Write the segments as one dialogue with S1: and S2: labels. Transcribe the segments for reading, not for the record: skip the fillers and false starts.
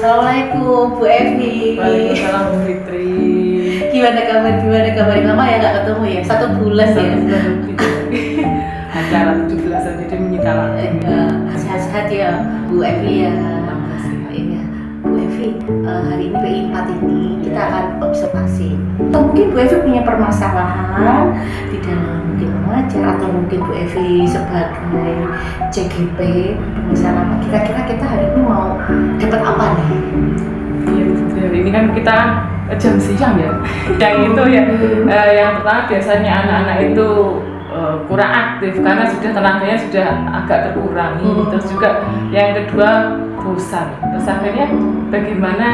S1: Assalamualaikum Bu Evi.
S2: Waalaikumsalam Bu Fitri.
S1: Gimana kabar? Lama ya nggak ketemu ya? 1 bulan ya.
S2: Acara 17-an jadi menyita waktu.
S1: Sehat-sehat ya Bu Evi ya. Iya Bu Evi, hari ini PI 4 ini kita akan observasi. Atau mungkin Bu Evi punya permasalahan di dalam mungkin mengajar, atau mungkin Bu Evi sebagai CGP permasalahan. Kira-kira kita hari ini mau dapat apa nih?
S2: Iya, hari ini kan kita jam siang ya. Yang itu ya, yang pertama biasanya anak-anak itu kurang aktif karena sudah tenaganya sudah agak terkurangi. Terus juga yang kedua bosan. Terus akhirnya bagaimana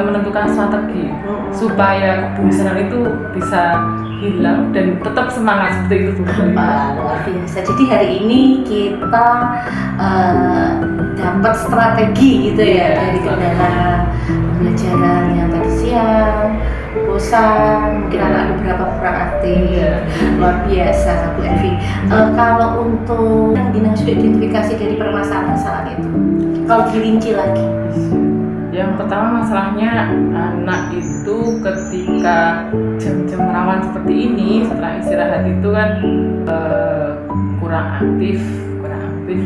S2: menentukan strategi supaya kebosanan itu bisa hilang dan tetap semangat seperti itu.
S1: Luar biasa. Jadi hari ini kita dapat strategi gitu ya dari kendala pembelajaran yang tadi siang, bosan, mungkin anak beberapa kurang aktif. Luar biasa Bu Evi. Kalau untuk yang sudah identifikasi dari permasalahan itu, kalau dirinci lagi.
S2: Yang pertama masalahnya anak itu ketika jam-jam rawan seperti ini setelah istirahat itu kan kurang aktif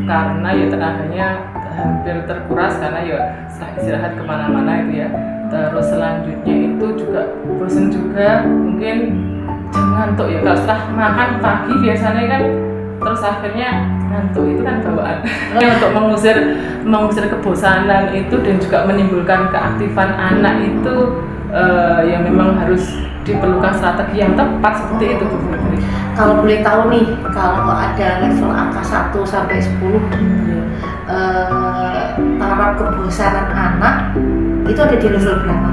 S2: karena ya tenaganya hampir terkuras karena ya setelah istirahat kemana-mana itu ya. Terus selanjutnya itu juga bosan juga, mungkin jam ngantuk ya. Kalau setelah makan pagi biasanya kan terus akhirnya ngantuk, itu kan bawaan untuk mengusir kebosanan itu dan juga menimbulkan keaktifan anak itu ya memang harus diperlukan strategi yang tepat seperti itu Bu Fitri.
S1: Kalau boleh tahu nih, kalau ada level angka 1 sampai 10 taraf kebosanan anak itu ada di level berapa?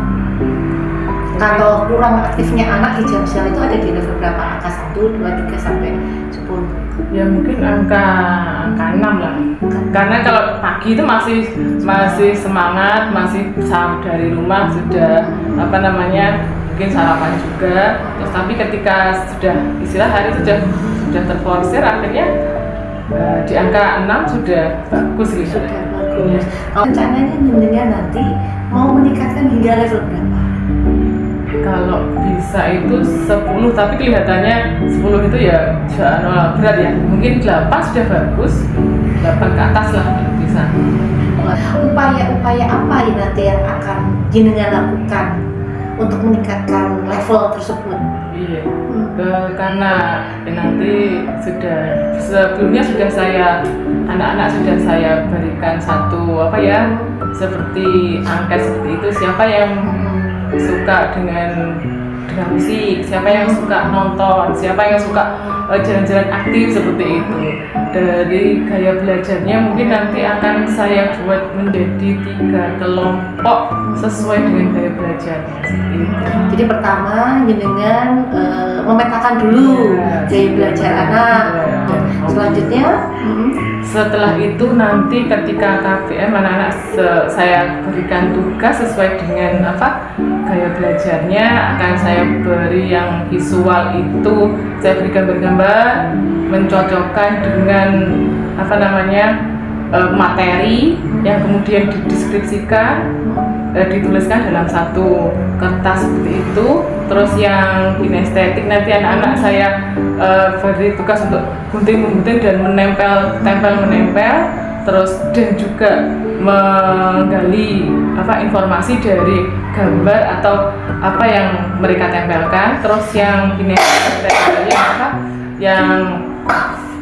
S1: Kalau kurang aktifnya anak di jam siang itu ada di level berapa? Angka 1, 2, 3 sampai 10?
S2: Ya mungkin angka 6 lah. Karena kalau pagi itu masih semangat, masih dari rumah sudah mungkin sarapan juga. Terus tapi ketika sudah istirahat itu sudah terforsir, akhirnya di angka 6 sudah bagus gitu.
S1: Sudah bagus. Rencananya jenengan nanti mau meningkatkan hingga level berapa?
S2: Kalau bisa itu 10, tapi kelihatannya 10 itu ya berat ya. Mungkin 8 sudah bagus, 8 ke atas lah bisa.
S1: Upaya-upaya apa ini nanti yang akan jenengan lakukan untuk meningkatkan level tersebut?
S2: Iya, karena nanti sebelumnya sudah anak-anak sudah saya berikan satu seperti angket seperti itu. Siapa yang suka dengan musik, siapa yang suka nonton, siapa yang suka jalan-jalan aktif seperti itu. Dari gaya belajarnya mungkin nanti akan saya buat menjadi 3 kelompok sesuai dengan gaya belajarnya seperti itu.
S1: Jadi pertama dengan memetakan dulu gaya belajar anak. Selanjutnya
S2: setelah itu nanti ketika KBM anak-anak saya berikan tugas sesuai dengan gaya belajarnya, akan saya beri yang visual itu saya berikan bergambar mencocokkan dengan materi yang kemudian dideskripsikan, dituliskan dalam satu kertas seperti itu. Terus yang kinestetik nanti anak-anak saya beri tugas untuk gunting-gunting dan menempel. Terus dan juga menggali informasi dari gambar atau apa yang mereka tempelkan. Terus yang kinestetik yang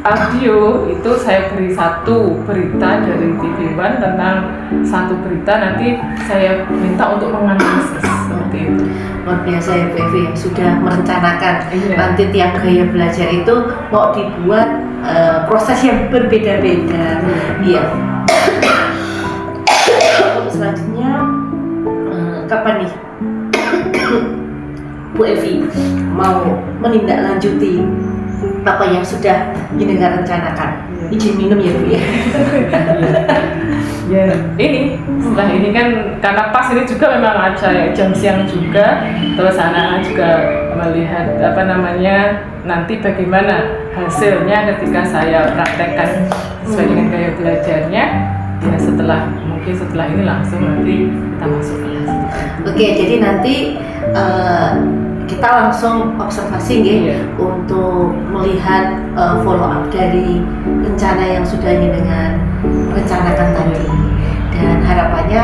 S2: audio itu saya beri satu berita dari TV One tentang satu berita, nanti saya minta untuk menganalisis seperti itu.
S1: Luar biasa ya Bu Evi yang sudah merencanakan nanti tiap gaya belajar itu mau dibuat proses yang berbeda-beda. Iya. Selanjutnya kapan nih Bu Evi mau menindaklanjuti apa yang sudah jenengan rencanakan? Izin minum ya Bu ya.
S2: Ya ini setelah ini kan karena pas ini juga memang ada jam siang juga, terus anak-anak juga melihat nanti bagaimana hasilnya ketika saya praktekkan sesuai dengan gaya belajarnya. ya mungkin setelah ini langsung nanti kita masuk kelas.
S1: Oke, jadi nanti kita langsung observasi
S2: Iya.
S1: untuk melihat follow up dari rencana yang sudah dengan rencanakan tadi, dan harapannya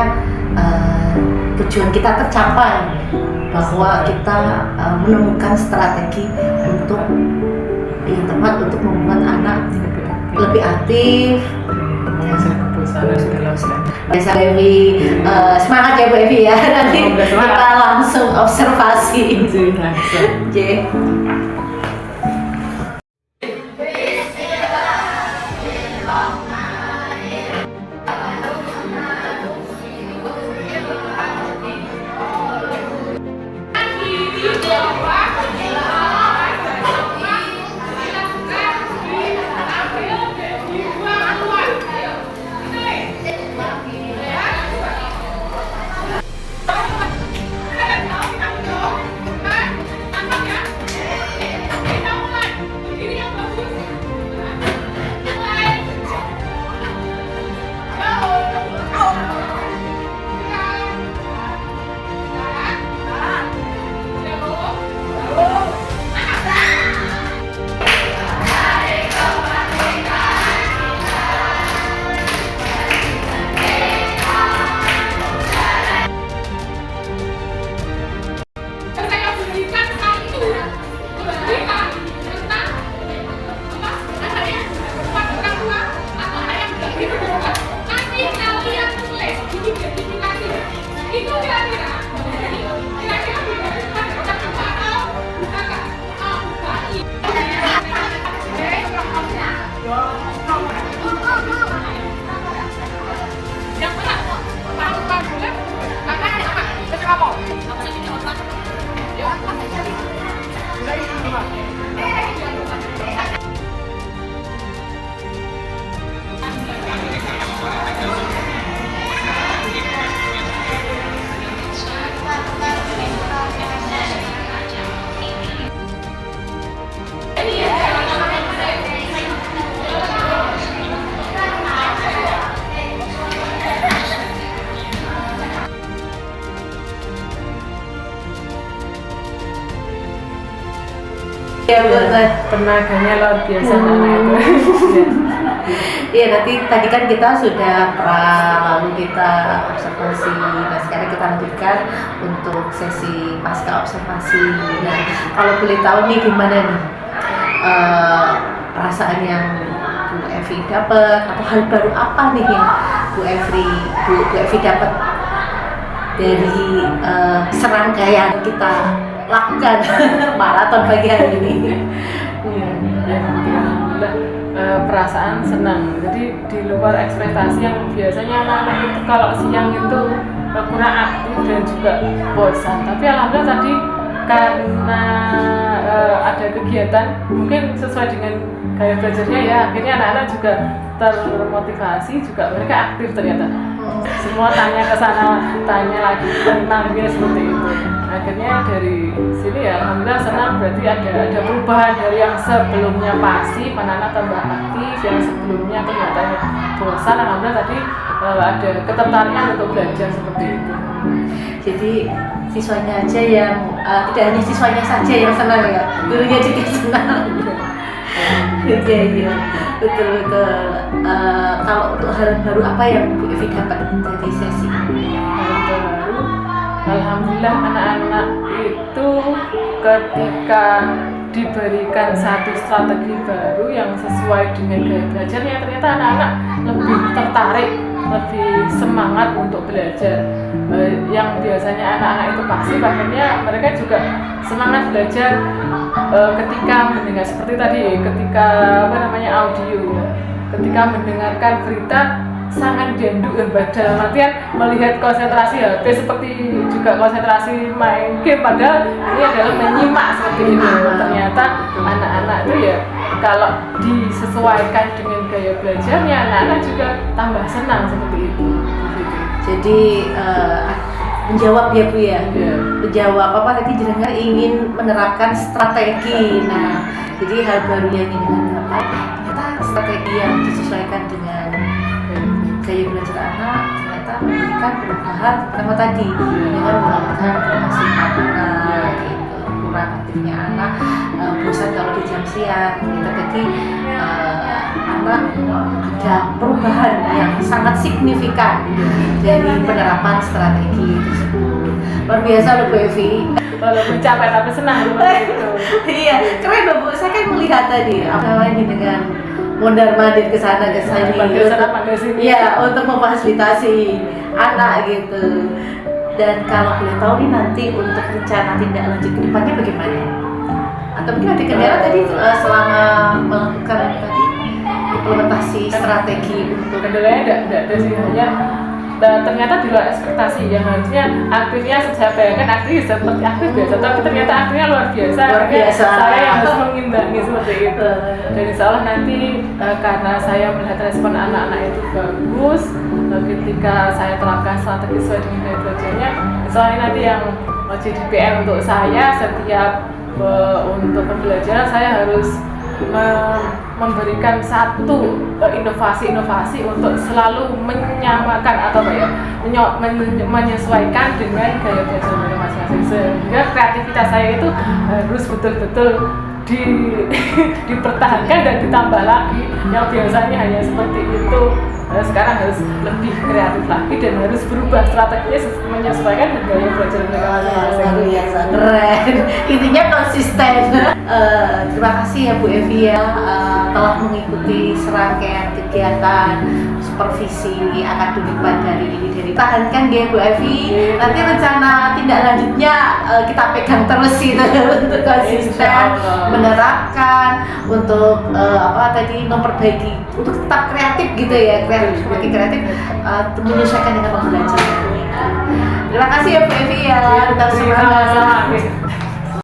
S1: tujuan kita tercapai bahwa kita menemukan strategi untuk yang tepat untuk membuat anak lebih aktif.
S2: Mengajar kebosanan segala macam.
S1: Bisa Bu Evi, semangat ya Bu Evi ya, nanti
S2: Semoga semangat.
S1: kita langsung observasi.
S2: Langsung.
S1: J. Ya betul.
S2: Tenaganya luar biasa anak itu.
S1: Iya, nanti tadi kan kita sudah lalu kita observasi. Nah, sekarang kita lanjutkan untuk sesi pasca observasi. Nah, kalau boleh tahu nih gimana nih perasaan yang Bu Evi dapat, atau hal baru apa nih yang Bu Evi dapat dari serangkaian kita lakukan maraton pagi hari ini.
S2: Alhamdulillah, perasaan senang. Jadi di luar ekspektasi yang biasanya anak-anak itu kalau siang itu kurang aktif dan juga bosan. Tapi alhamdulillah tadi karena ada kegiatan mungkin sesuai dengan gaya belajarnya ya, akhirnya anak-anak juga termotivasi, juga mereka aktif ternyata. Semua tanya ke sana, tanya lagi tentang seperti itu. Akhirnya dari sini ya alhamdulillah senang, berarti ada perubahan dari yang sebelumnya pasif, anak-anak tambah aktif, yang sebelumnya kelihatannya bosan, alhamdulillah tadi ada ketertarikan untuk belajar seperti itu.
S1: Jadi siswanya aja yang tidak hanya siswanya saja yang senang ya, gurunya juga senang. Iya, betul. Kalau untuk hal baru apa yang Bu Evi dapat dari sesi ini?
S2: Hal baru, alhamdulillah anak-anak itu ketika diberikan satu strategi baru yang sesuai dengan gaya belajarnya, ternyata anak-anak lebih tertarik, lebih semangat untuk belajar. Yang biasanya anak-anak itu pasif, akhirnya mereka juga semangat belajar ketika mendengar seperti tadi, ketika audio, ketika mendengarkan berita sangat janduk dalam artian melihat konsentrasi HP seperti juga konsentrasi main game, padahal ini adalah menyimak seperti ini. Ternyata anak-anak itu ya kalau disesuaikan dengan gaya belajarnya, anak-anak juga tambah senang seperti itu.
S1: Jadi menjawab ya Bu ya,
S2: Yeah.
S1: menjawab apa tadi jenengan ingin menerapkan strategi. Nah, jadi hal baru yang ingin didapat ternyata strategi yang disesuaikan dengan gaya gaya belajar anak ternyata memberikan perubahan pertama tadi dengan melakukan anak gitu, kurang aktifnya anak, bosan kalau di jam siang gitu. Jadi anak ada perubahan yang sangat signifikan dari penerapan strategi tersebut. Luar biasa loh Bu Evi.
S2: Walaupun capek tapi senang gitu.
S1: Iya, keren loh Bu. Saya kan melihat tadi apa ini dengan mondar-mandir ke sana ke sini ya untuk memfasilitasi anak gitu. Dan kalau boleh tahu nih nanti untuk rencana tindak lanjut ke depannya bagaimana? Atau mungkin ada kendala tadi selama melakukan tadi implementasi strategi untuk
S2: kendalanya tidak ada sih, hanya ternyata di luar ekspektasi. Yang harusnya aktifnya saya bayangkan aktif seperti aktif biasa, tapi ternyata aktifnya luar biasa. Saya yang harus mengimbangi seperti itu. Dan insya Allah nanti karena saya melihat respon anak-anak itu bagus, ketika saya terapkan strategi sesuai dengan gaya belajarnya, insya Allah nanti yang jadi PR untuk saya setiap untuk pembelajaran saya harus memberikan satu inovasi-inovasi untuk selalu menyamakan atau menyesuaikan dengan gaya belajar mereka masing-masing, sehingga kreativitas saya itu harus betul-betul dipertahankan dan ditambah lagi. Yang biasanya hanya seperti itu, sekarang harus lebih kreatif lagi dan harus berubah strateginya menyesuaikan dengan gaya belajar mereka masing-masing.
S1: Luar biasa, keren. Intinya konsisten. Terima kasih ya Bu Evi ya telah mengikuti serangkaian kegiatan supervisi akademik dari ini, dari tahankan ya Bu Evi. Nanti rencana tindak lanjutnya kita pegang terus itu untuk konsisten menerapkan, untuk memperbaiki, untuk tetap kreatif gitu ya, semakin kreatif menyesuaikan dengan pembelajaran. Terima kasih ya Bu Evi ya, tetap semangat.